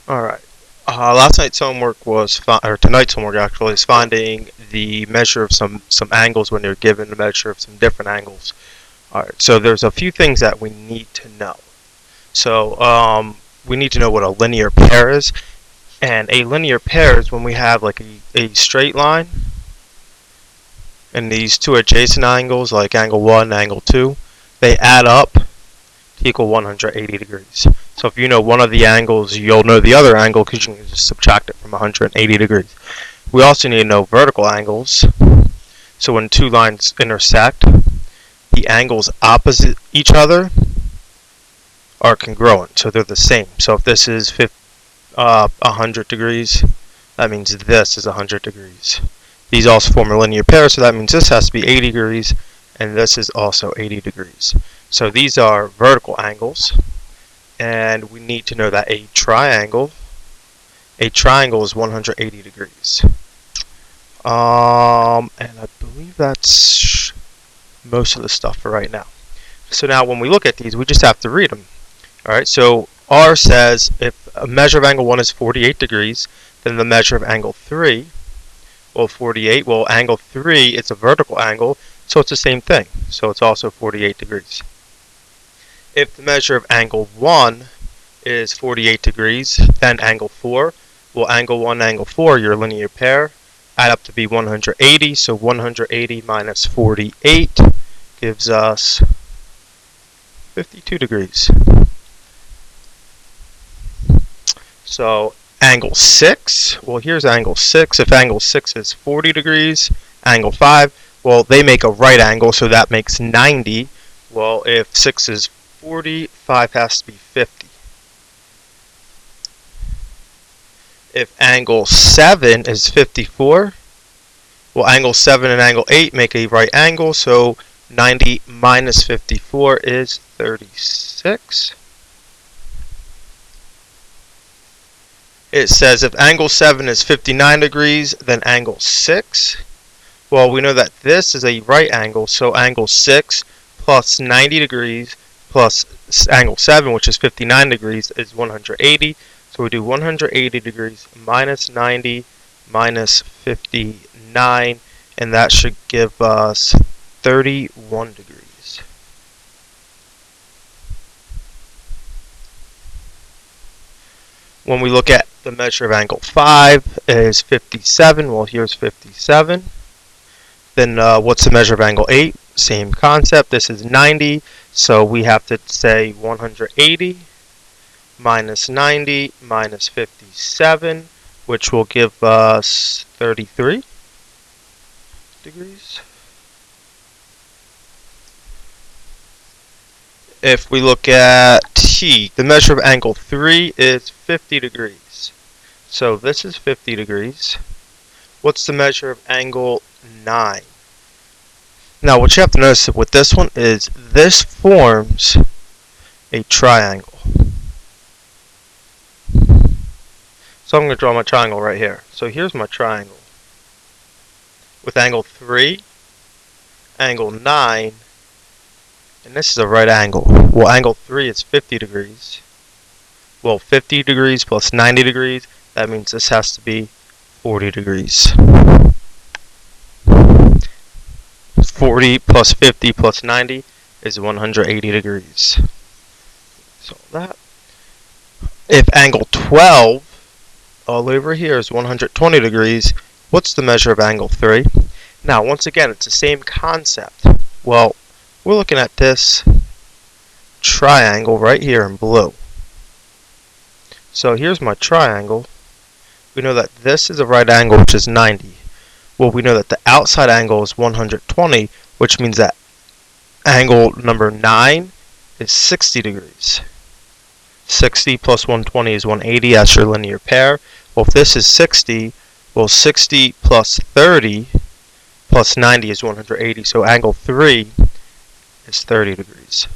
Alright. Last night's homework was, or tonight's homework actually, is finding the measure of some angles when you're given the measure of some different angles. Alright, so there's a few things that we need to know. So, we need to know what a linear pair is. And a linear pair is when we have like a straight line and these two adjacent angles, like angle 1 and angle 2, they add up to equal 180 degrees. So if you know one of the angles, you'll know the other angle because you can just subtract it from 180 degrees. We also need to know vertical angles. So when two lines intersect, the angles opposite each other are congruent, so they're the same. So if this is 100 degrees, that means this is 100 degrees. These also form a linear pair, so that means this has to be 80 degrees, and this is also 80 degrees. So these are vertical angles, and we need to know that a triangle is 180 degrees. And I believe that's most of the stuff for right now. So now when we look at these, we just have to read them. Alright, so R says if a measure of angle 1 is 48 degrees, then the measure of angle 3, well, 48, well, angle 3, it's a vertical angle, so it's the same thing. So it's also 48 degrees. If the measure of angle 1 is 48 degrees, then angle 4, well, angle 1 and angle 4, your linear pair, add up to be 180, so 180 minus 48 gives us 52 degrees. So angle 6, well, here's angle 6. If angle 6 is 40 degrees, angle 5, well, they make a right angle, so that makes 90. Well, if 6 is 40, 5 has to be 50. If angle 7 is 54, well, angle 7 and angle 8 make a right angle, so 90 minus 54 is 36. It says if angle 7 is 59 degrees, then angle 6. Well, we know that this is a right angle, so angle 6 plus 90 degrees plus angle 7, which is 59 degrees, is 180. So we do 180 degrees minus 90 minus 59, and that should give us 31 degrees. When we look at the measure of angle 5 is 57. Well, here's 57. Then what's the measure of angle 8? Same concept. This is 90. So we have to say 180 minus 90 minus 57, which will give us 33 degrees. If we look at T, the measure of angle 3 is 50 degrees. So this is 50 degrees. What's the measure of angle 9? Now what you have to notice with this one is this forms a triangle. So I'm going to draw my triangle right here. So here's my triangle. With angle 3, angle 9, and this is a right angle. Well, angle 3 is 50 degrees. Well, 50 degrees plus 90 degrees, that means this has to be 40 degrees. 40 plus 50 plus 90 is 180 degrees. So that. If angle 12 all over here is 120 degrees, what's the measure of angle 3? Now, once again, it's the same concept. Well, we're looking at this triangle right here in blue. So here's my triangle. We know that this is a right angle, which is 90. Well, we know that the outside angle is 120, which means that angle number 9 is 60 degrees. 60 plus 120 is 180. That's your linear pair. Well, if this is 60, well, 60 plus 30 plus 90 is 180. So angle 3 is 30 degrees.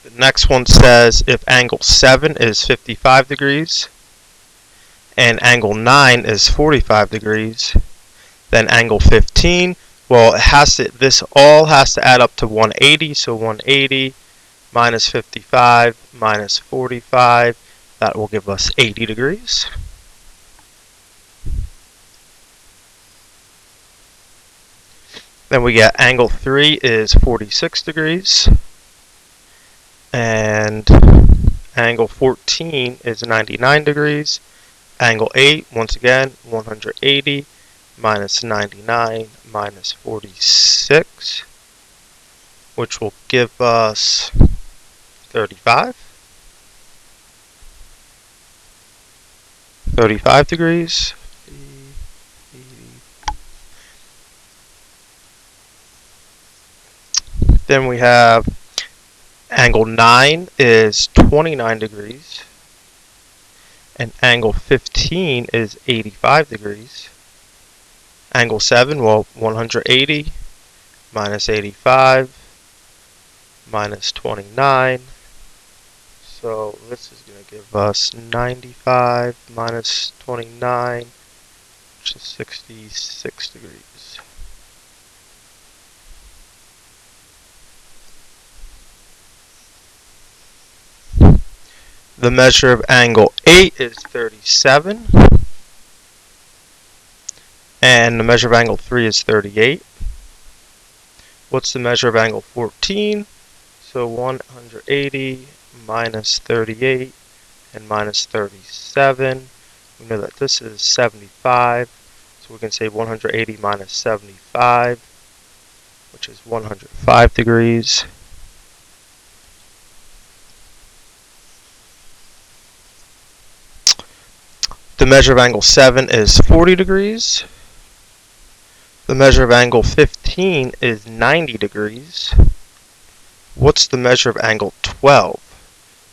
The next one says if angle 7 is 55 degrees and angle 9 is 45 degrees, then angle 15, well, this all has to add up to 180, so 180 minus 55 minus 45. That will give us 80 degrees. Then we get angle 3 is 46 degrees. And angle 14 is 99 degrees. Angle 8, once again, 180 minus 99 minus 46, which will give us 35. 35 degrees. Then we have angle 9 is 29 degrees. And angle 15 is 85 degrees. Angle 7, well, 180 minus 85 minus 29. So this is going to give us 95 minus 29, which is 66 degrees. The measure of angle 8 is 37. And the measure of angle 3 is 38. What's the measure of angle 14? So 180 minus 38 and minus 37. We know that this is 75. So we can say 180 minus 75, which is 105 degrees. The measure of angle 7 is 40 degrees. The measure of angle 15 is 90 degrees. What's the measure of angle 12?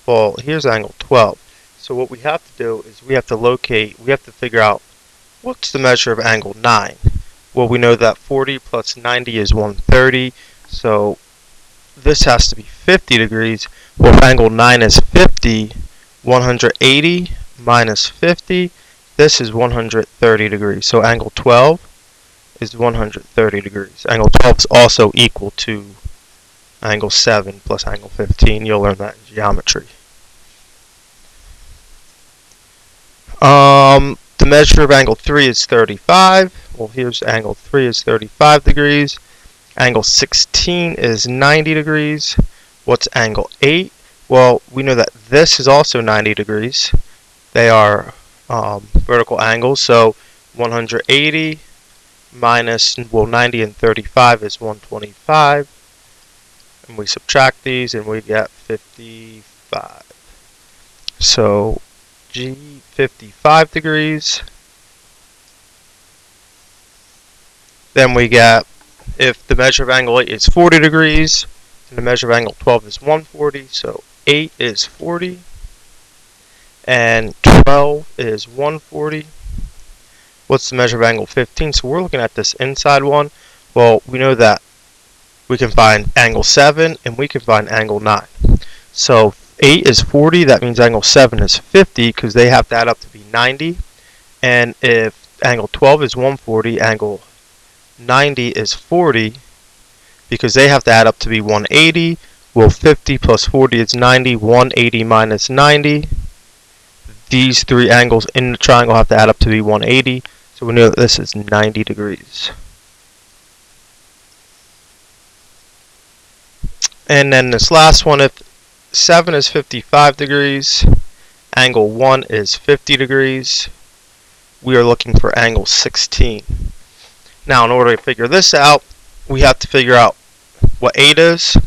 Well, here's angle 12. So what we have to do is we have to figure out what's the measure of angle 9. Well, we know that 40 plus 90 is 130. So this has to be 50 degrees. Well, if angle 9 is 50, 180 minus 50, this is 130 degrees. So angle 12 is 130 degrees. Angle 12 is also equal to angle 7 plus angle 15. You'll learn that in geometry. The measure of angle 3 is 35. Well, here's angle 3 is 35 degrees. Angle 16 is 90 degrees. What's angle 8? Well, we know that this is also 90 degrees. They are vertical angles, so 180 minus, well, 90 and 35 is 125. And we subtract these and we get 55. So G 55 degrees. Then we get, if the measure of angle 8 is 40 degrees, and the measure of angle 12 is 140, so 8 is 40, and 12 is 140. What's the measure of angle 15? So we're looking at this inside one. Well, we know that we can find angle 7 and we can find angle 9. So 8 is 40, that means angle 7 is 50 because they have to add up to be 90. And if angle 12 is 140, angle 90 is 40 because they have to add up to be 180. Well, 50 plus 40 is 90, 180 minus 90. These three angles in the triangle have to add up to be 180. So we know that this is 90 degrees. And then this last one, if 7 is 55 degrees, angle 1 is 50 degrees, we are looking for angle 16. Now, in order to figure this out, we have to figure out what 8 is,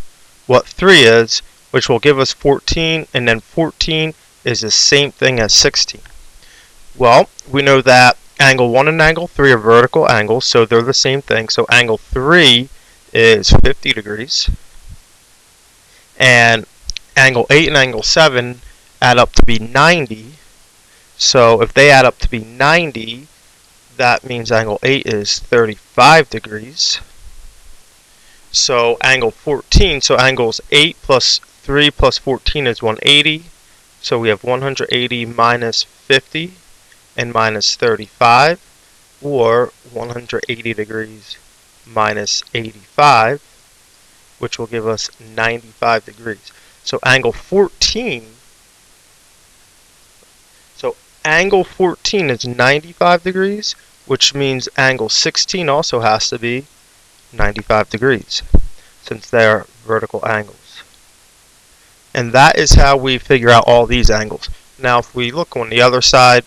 what 3 is, which will give us 14, and then 14 is the same thing as 16. Well, we know that angle 1 and angle 3 are vertical angles, so they're the same thing. So angle 3 is 50 degrees. And angle 8 and angle 7 add up to be 90. So if they add up to be 90, that means angle 8 is 35 degrees. So angle 14, so angles 8 plus 3 plus 14 is 180. So we have 180 minus 50 and minus 35, or 180 degrees minus 85, which will give us 95 degrees. So angle 14, angle 14 is 95 degrees, which means angle 16 also has to be 95 degrees, since they are vertical angles. And that is how we figure out all these angles. Now if we look on the other side,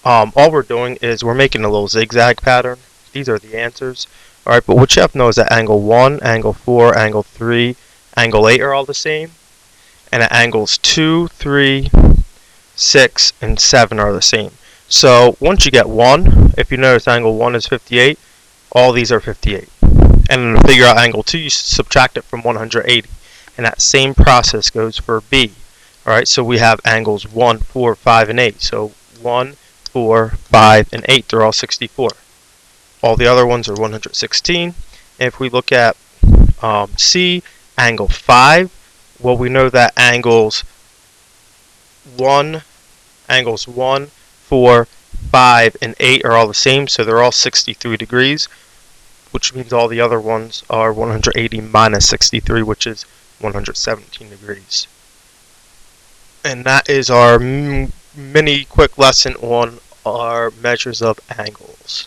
all we're doing is we're making a little zigzag pattern. These are the answers. Alright, but what you have to know is that angle 1, angle 4, angle 3, angle 8 are all the same. And at angles 2, 3, 6, and 7 are the same. So once you get 1, if you notice angle 1 is 58, all these are 58. And then to figure out angle 2, you subtract it from 180. And that same process goes for B. Alright, so we have angles 1, 4, 5, and 8. So 1, 4, 5, and 8, they're all 64. All the other ones are 116. And if we look at C, angle 5, well, we know that angles 1, 4, 5, and 8 are all the same, so they're all 63 degrees, which means all the other ones are 180 minus 63, which is 117 degrees. And that is our mini quick lesson on our measures of angles.